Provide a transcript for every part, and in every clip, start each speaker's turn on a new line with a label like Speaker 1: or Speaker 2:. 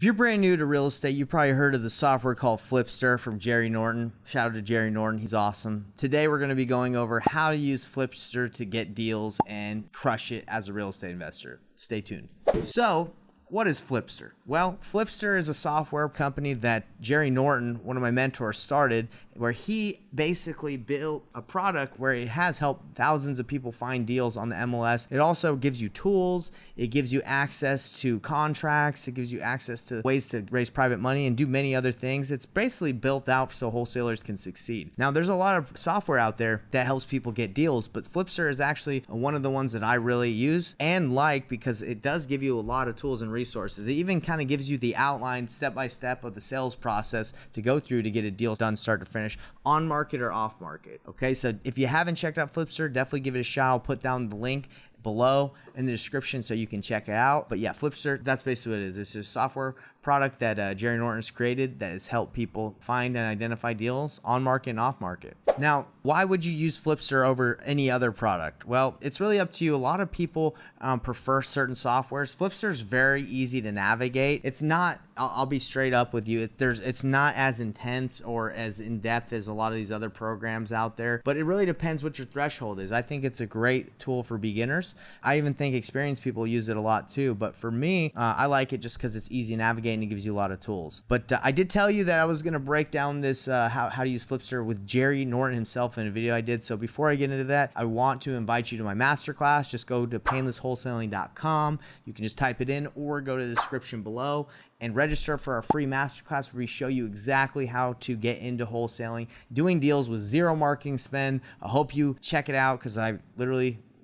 Speaker 1: you're brand new to real estate, you probably heard of the software called Flipster from Jerry Norton. Shout out to Jerry Norton. He's awesome. Today, we're going to be going over how to use Flipster to get deals and crush it as a real estate investor. Stay tuned. So, what is Flipster? Well, Flipster is a software company that Jerry Norton, one of my mentors, started, where he basically built a product where it has helped thousands of people find deals on the MLS. It also gives you tools. It gives you access to contracts. It gives you access to ways to raise private money and do many other things. It's basically built out so wholesalers can succeed. Now, there's a lot of software out there that helps people get deals, but Flipster is actually one of the ones that I really use and like, because it does give you a lot of tools and resources. It even kind of gives you the outline step-by-step of the sales process to go through to get a deal done start to finish, on market or off market. Okay, so if you haven't checked out Flipster, definitely give it a shot. I'll put down the link below in the description so you can check it out. But yeah, Flipster, that's basically what it is. It's just a software product that Jerry Norton's created that has helped people find and identify deals on market and off market. Now, why would you use Flipster over any other product? Well, it's really up to you. A lot of people prefer certain softwares. Flipster is very easy to navigate. It's not, I'll be straight up with you, it's not as intense or as in-depth as a lot of these other programs out there, but it really depends what your threshold is. I think it's a great tool for beginners. I even think experienced people use it a lot too, but for me, I like it just because it's easy to navigate and it gives you a lot of tools. But I did tell you that I was going to break down this how to use Flipster with Jerry Norton himself in a video I did. So before I get into that, I want to invite you to my masterclass. Just go to painlesswholesaling.com. You can just type it in or go to the description below and register for our free masterclass where we show you exactly how to get into wholesaling, doing deals with zero marketing spend. I hope you check it out because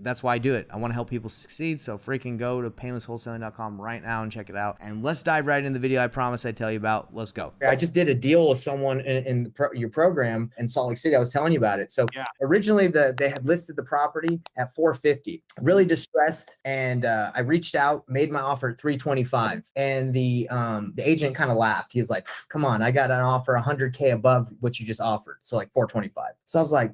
Speaker 1: that's why I do it. I want to help people succeed. So freaking go to painlesswholesaling.com right now and check it out. And let's dive right into the video I promised I'd tell you about. Let's go.
Speaker 2: I just did a deal with someone in your program in Salt Lake City. I was telling you about it. So originally they had listed the property at 450, really distressed. And I reached out, made my offer at 325. And the agent kind of laughed. He was like, come on, I got an offer 100K above what you just offered. So like 425. So I was like,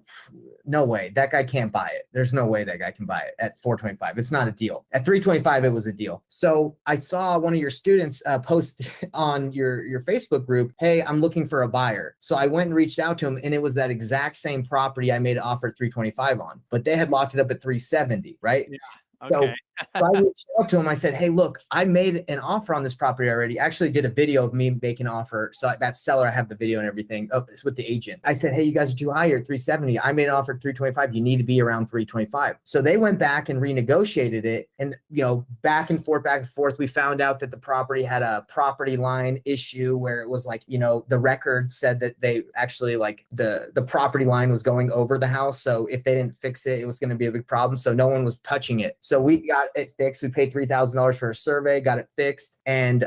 Speaker 2: no way, that guy can't buy it. There's no way that guy can buy it at 425. It's not a deal. At 325, it was a deal. So I saw one of your students post on your Facebook group, hey, I'm looking for a buyer. So I went and reached out to him, and it was that exact same property I made an offer at 325 on, but they had locked it up at 370, right?
Speaker 3: Yeah.
Speaker 2: So
Speaker 3: Okay.
Speaker 2: I reached out to him. I said, hey, look, I made an offer on this property already. I actually did a video of me making an offer. So that seller, I have the video and everything. Oh, it's with the agent. I said, hey, you guys are too high. You're at 370. I made an offer at 325. You need to be around 325. So they went back and renegotiated it. And, back and forth, we found out that the property had a property line issue where it was like, the record said that they actually the property line was going over the house. So if they didn't fix it, it was going to be a big problem. So no one was touching it. So we got it fixed. We paid $3,000 for a survey, got it fixed. And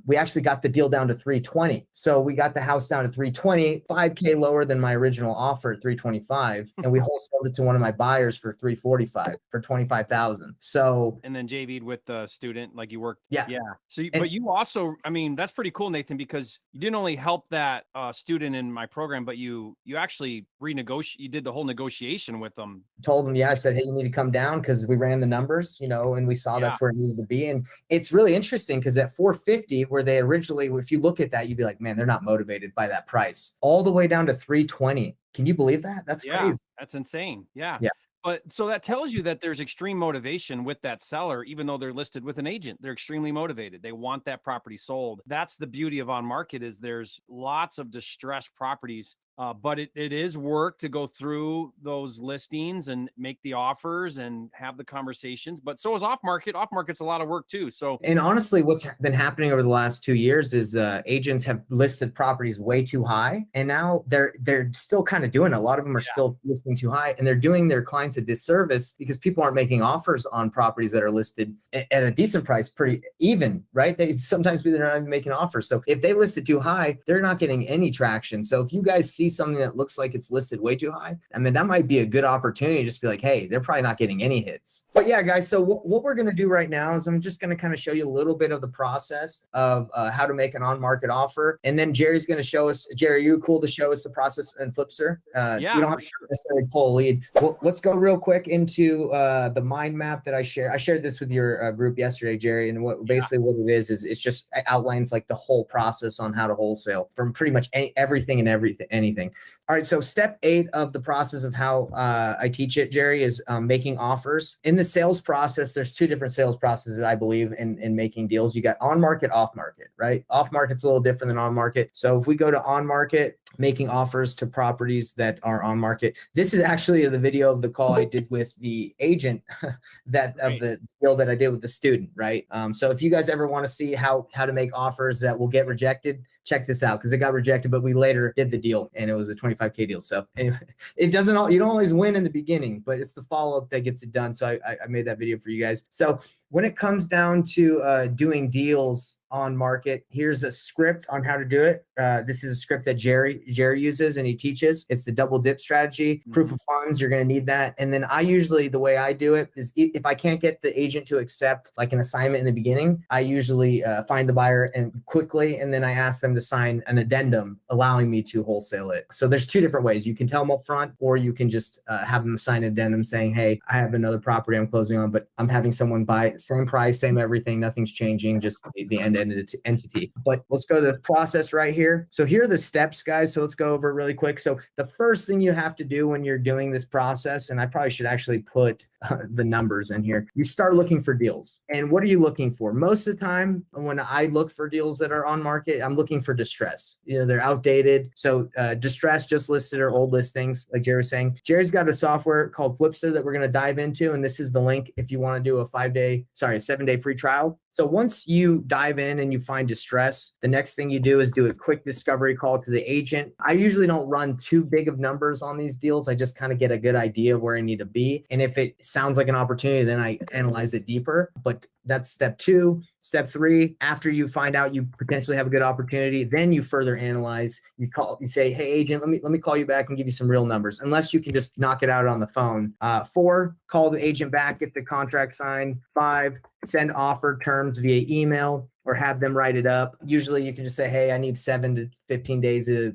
Speaker 2: we actually got the deal down to 320. So we got the house down to 320, 5K lower than my original offer at 325. And we wholesaled it to one of my buyers for 345 for 25,000. So,
Speaker 3: and then JV'd with the student, like you worked.
Speaker 2: Yeah.
Speaker 3: Yeah. So, but you also, that's pretty cool, Nathan, because you didn't only help that student in my program, but you actually you did the whole negotiation with them.
Speaker 2: Told them, I said, hey, you need to come down because we ran the numbers, and we saw that's where it needed to be. And it's really interesting because at 450, where they originally, if you look at that, you'd be like, man, they're not motivated by that price, all the way down to 320. Can you believe that? That's crazy.
Speaker 3: That's insane. Yeah.
Speaker 2: Yeah.
Speaker 3: But so that tells you that there's extreme motivation with that seller, even though they're listed with an agent. They're extremely motivated. They want that property sold. That's the beauty of on market, is there's lots of distressed properties. But it is work to go through those listings and make the offers and have the conversations. But so is off market. Off market's a lot of work too. So,
Speaker 2: and honestly, what's been happening over the last 2 years is agents have listed properties way too high, and now they're still kind of doing it. A lot of them are still listing too high, and they're doing their clients a disservice because people aren't making offers on properties that are listed at a decent price, pretty even, right? They're not even making offers. So if they list it too high, they're not getting any traction. So if you guys see see something that looks like it's listed way too high, I mean, that might be a good opportunity to just be like, hey, they're probably not getting any hits. But yeah, guys, so what we're going to do right now is I'm just going to kind of show you a little bit of the process of how to make an on-market offer. And then Jerry's going to show us, Jerry, you cool to show us the process in Flipster?
Speaker 3: Yeah,
Speaker 2: you don't have
Speaker 3: for
Speaker 2: to
Speaker 3: sure.
Speaker 2: necessarily pull a lead. Well, let's go real quick into the mind map that I share. I shared this with your group yesterday, Jerry, and basically what it is it's just outlines like the whole process on how to wholesale from pretty much everything and anything. All right, so step 8 of the process of how I teach it, Jerry, is making offers. In the sales process, there's 2 different sales processes, I believe, in making deals. You got on-market, off-market, right? Off-market's a little different than on-market. So if we go to on-market, making offers to properties that are on market. This is actually the video of the call I did with the agent of the deal that I did with the student, right? So if you guys ever want to see how to make offers that will get rejected, check this out, because it got rejected, but we later did the deal and it was a 25K deal. So anyway, you don't always win in the beginning, but it's the follow-up that gets it done. So I made that video for you guys. So when it comes down to doing deals on market, here's a script on how to do it. This is a script that Jerry uses and he teaches. It's the double dip strategy. Proof of funds, you're going to need that. And then I usually, the way I do it is if I can't get the agent to accept like an assignment in the beginning, I usually find the buyer and quickly, and then I ask them to sign an addendum allowing me to wholesale it. So there's 2 different ways. You can tell them up front, or you can just have them sign an addendum saying, hey, I have another property I'm closing on, but I'm having someone buy same price, same everything, nothing's changing, just the end entity. But let's go to the process right here. So here are the steps, guys. So let's go over it really quick. So the first thing you have to do when you're doing this process, and I probably should actually put the numbers in here, you start looking for deals. And what are you looking for? Most of the time when I look for deals that are on market, I'm looking for distress. They're outdated. So distress, just listed, or old listings, like Jerry was saying. Jerry's got a software called Flipster that we're going to dive into. And this is the link if you want to do a 7-day free trial. So once you dive in and you find distress, the next thing you do is do a quick discovery call to the agent. I usually don't run too big of numbers on these deals. I just kind of get a good idea of where I need to be. And if it sounds like an opportunity, then I analyze it deeper. But that's step 2. Step 3, after you find out you potentially have a good opportunity, then you further analyze. You say, hey, agent, let me call you back and give you some real numbers, unless you can just knock it out on the phone. 4, call the agent back, get the contract signed. 5, send offer terms via email or have them write it up. Usually you can just say, hey, I need 7 to 15 days of,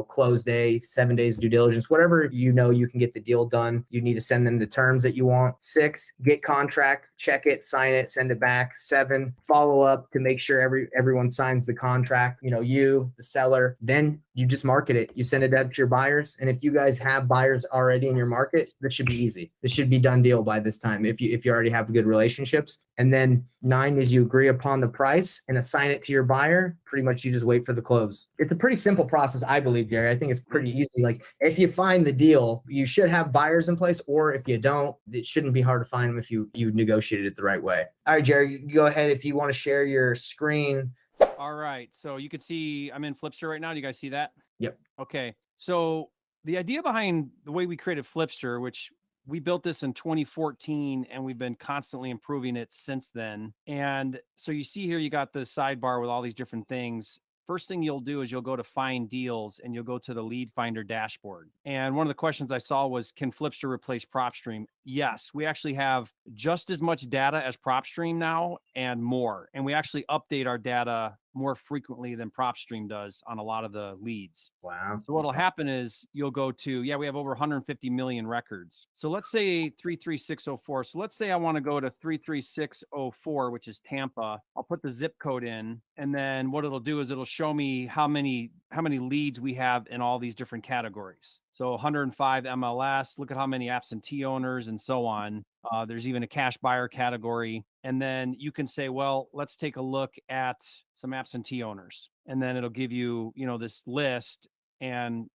Speaker 2: close day, 7 days due diligence, whatever, you can get the deal done. You need to send them the terms that you want. 6, get contract, check it, sign it, send it back. 7, follow up to make sure everyone signs the contract, you, the seller. Then you just market it. You send it out to your buyers. And if you guys have buyers already in your market, this should be easy. This should be done deal by this time if you already have good relationships. And then 9 is you agree upon the price and assign it to your buyer. Pretty much you just wait for the close. It's a pretty simple process, I believe, Gary. I think it's pretty easy. Like if you find the deal, you should have buyers in place, or if you don't, it shouldn't be hard to find them if you negotiated it the right way. All right, Jerry, you go ahead if you want to share your screen.
Speaker 3: All right. So you can see I'm in Flipster right now. Do you guys see that?
Speaker 2: Yep.
Speaker 3: Okay. So the idea behind the way we created Flipster, which we built this in 2014 and we've been constantly improving it since then. And so you see here, you got the sidebar with all these different things. First thing you'll do is you'll go to find deals and you'll go to the lead finder dashboard. And one of the questions I saw was, can Flipster replace PropStream? Yes, we actually have just as much data as PropStream now and more. And we actually update our data more frequently than PropStream does on a lot of the leads.
Speaker 2: Wow.
Speaker 3: So what'll happen is you'll go to, we have over 150 million records. So let's say 33604. So let's say I want to go to 33604, which is Tampa. I'll put the zip code in, and then what it'll do is it'll show me how many leads we have in all these different categories. So 105 MLS, look at how many absentee owners and so on. There's even a cash buyer category. And then you can say, well, let's take a look at some absentee owners. And then it'll give you, this list. And,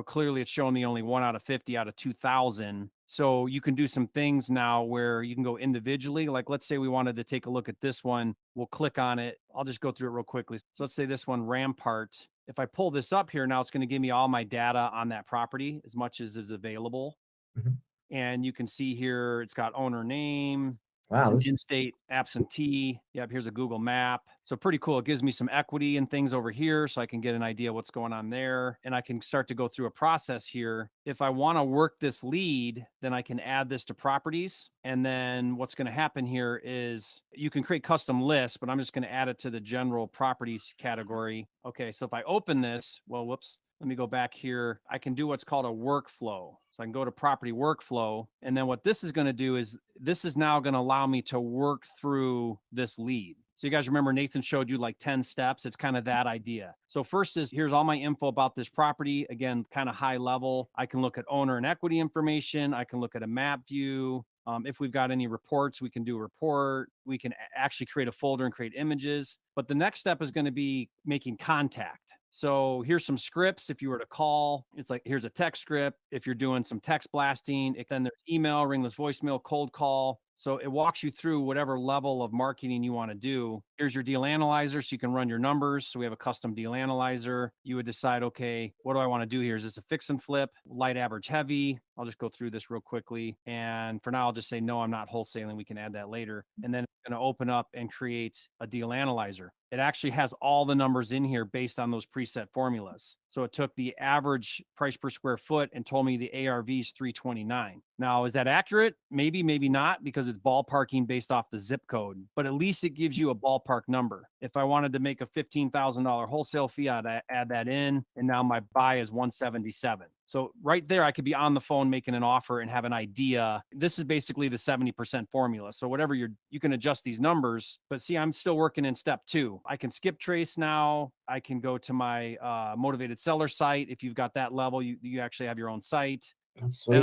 Speaker 3: clearly it's showing me only 1 out of 50 out of 2,000. So you can do some things now where you can go individually. Like, let's say we wanted to take a look at this one. We'll click on it. I'll just go through it real quickly. So let's say this one, Rampart. If I pull this up here now, it's going to give me all my data on that property, as much as is available.
Speaker 2: Mm-hmm.
Speaker 3: And you can see here, it's got owner name.
Speaker 2: Wow.
Speaker 3: Some
Speaker 2: This,
Speaker 3: in-state absentee. Yep, here's a Google map. So pretty cool. It gives me some equity and things over here so I can get an idea what's going on there. And I can start to go through a process here. If I want to work this lead, then I can add this to properties. And then what's going to happen here is you can create custom lists, but I'm just going to add it to the general properties category. Okay, so if I open this, well, whoops. Let me go back here. I can do what's called a workflow. So I can go to property workflow. And then what this is going to do is this is now going to allow me to work through this lead. So you guys remember Nathan showed you like 10 steps. It's kind of that idea. So first is here's all my info about this property. Again, kind of high level. I can look at owner and equity information. I can look at a map view. If we've got any reports, we can do a report. We can actually create a folder and create images. But the next step is going to be making contact. So here's some scripts. If you were to call, it's like, here's a text script. If you're doing some text blasting, then there's email, ringless voicemail, cold call. So it walks you through whatever level of marketing you want to do. Here's your deal analyzer so you can run your numbers. So we have a custom deal analyzer. You would decide, okay, what do I want to do here? Is this a fix and flip, light, average, heavy? I'll just go through this real quickly. And for now, I'll just say, no, I'm not wholesaling. We can add that later. And then it's going to open up and create a deal analyzer. It actually has all the numbers in here based on those preset formulas. So it took the average price per square foot and told me the ARV is 329. Now, is that accurate? Maybe, maybe not, because it's ballparking based off the zip code, but at least it gives you a ballpark number. If I wanted to make a $15,000 wholesale fee, I'd add that in. And now my buy is 177. So right there, I could be on the phone making an offer and have an idea. This is basically the 70% formula. So whatever you can adjust these numbers, but see, I'm still working in step 2. I can skip trace now. I can go to my motivated seller site. If you've got that level, you actually have your own site.
Speaker 2: that's sweet.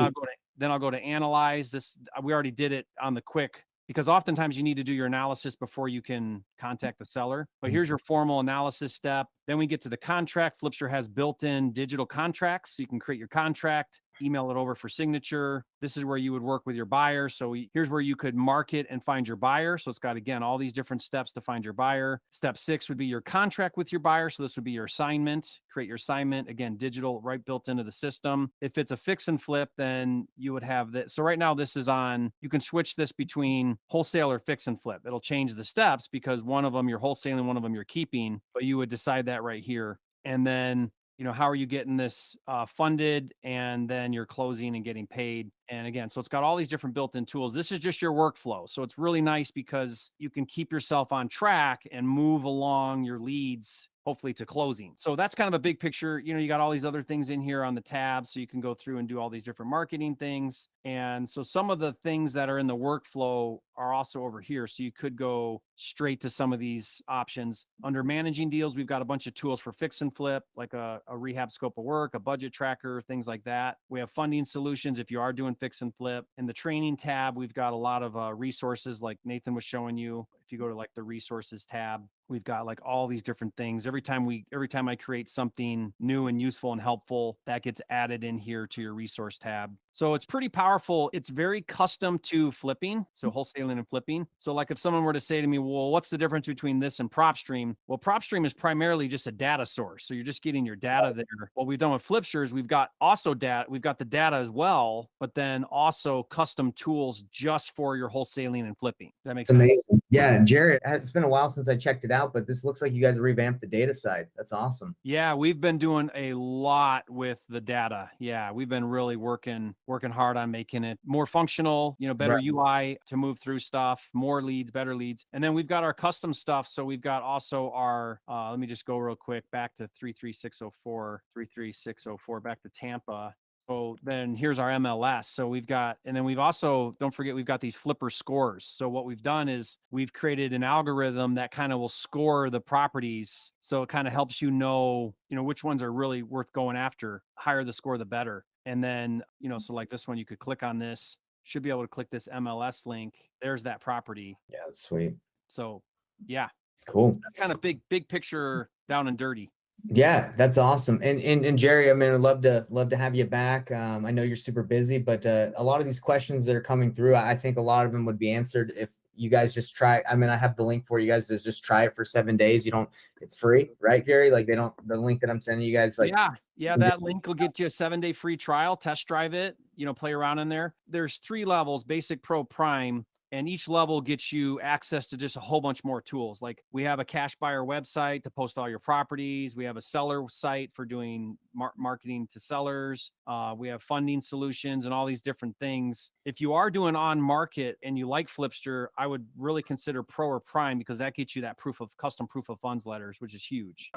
Speaker 3: Then I'll go to analyze this. We already did it on the quick, because oftentimes you need to do your analysis before you can contact the seller. But here's your formal analysis step. Then we get to the contract. Flipster has built-in digital contracts. So you can create your contract, email it over for signature. This is where you would work with your buyer. So here's where you could market and find your buyer. So it's got, again, all these different steps to find your buyer. Step 6 would be your contract with your buyer. So this would be your assignment. Create your assignment, again, digital, right, built into the system. If it's a fix and flip, then you would have this. So right now this is on, you can switch this between wholesale or fix and flip. It'll change the steps because one of them you're wholesaling, one of them you're keeping, but you would decide that right here. And then, how are you getting this funded, and then you're closing and getting paid. And again, so it's got all these different built-in tools. This is just your workflow. So it's really nice because you can keep yourself on track and move along your leads, hopefully to closing. So that's kind of a big picture. You got all these other things in here on the tab, so you can go through and do all these different marketing things. And so some of the things that are in the workflow are also over here. So you could go straight to some of these options. Under managing deals, we've got a bunch of tools for fix and flip, like a rehab scope of work, a budget tracker, things like that. We have funding solutions if you are doing fix and flip. In the training tab, we've got a lot of resources like Nathan was showing you. If you go to like the resources tab, we've got like all these different things. Every time I create something new and useful and helpful, that gets added in here to your resource tab. So it's pretty powerful. It's very custom to flipping. So wholesaling and flipping. So like if someone were to say to me, well, what's the difference between this and PropStream? Well, PropStream is primarily just a data source. So you're just getting your data there. What we've done with Flipster is we've got the data as well, but then also custom tools just for your wholesaling and flipping. Does that make sense?
Speaker 2: Amazing. Yeah, Jared, it's been a while since I checked it out, but this looks like you guys revamped the data side. That's awesome.
Speaker 3: Yeah, we've been doing a lot with the data. Yeah, we've been really working hard on making it more functional, better
Speaker 2: Right.
Speaker 3: UI to move through stuff, more leads, better leads. And then we've got our custom stuff. So we've got also our, let me just go real quick back to 33604, back to Tampa. So then here's our MLS. So we've also, don't forget, we've got these flipper scores. So what we've done is we've created an algorithm that kind of will score the properties. So it kind of helps which ones are really worth going after. Higher the score, the better. And then, so like this one, you could click on this, should be able to click this MLS link. There's that property.
Speaker 2: Yeah, that's sweet.
Speaker 3: So yeah,
Speaker 2: Cool.
Speaker 3: that's kind of big picture, down and dirty.
Speaker 2: Yeah, that's awesome. And Jerry, I mean, I'd love to have you back. I know you're super busy, but a lot of these questions that are coming through, I think a lot of them would be answered if you guys just try. I mean, I have the link for you guys to just try it for 7 days. It's free, right, Gary? Like the link that I'm sending you guys, like,
Speaker 3: yeah, that link will get you a 7-day free trial, test drive it, play around in there. There's 3 levels: basic, pro, prime. And each level gets you access to just a whole bunch more tools. Like we have a cash buyer website to post all your properties. We have a seller site for doing marketing to sellers. We have funding solutions and all these different things. If you are doing on market and you like Flipster, I would really consider Pro or Prime, because that gets you that custom proof of funds letters, which is huge.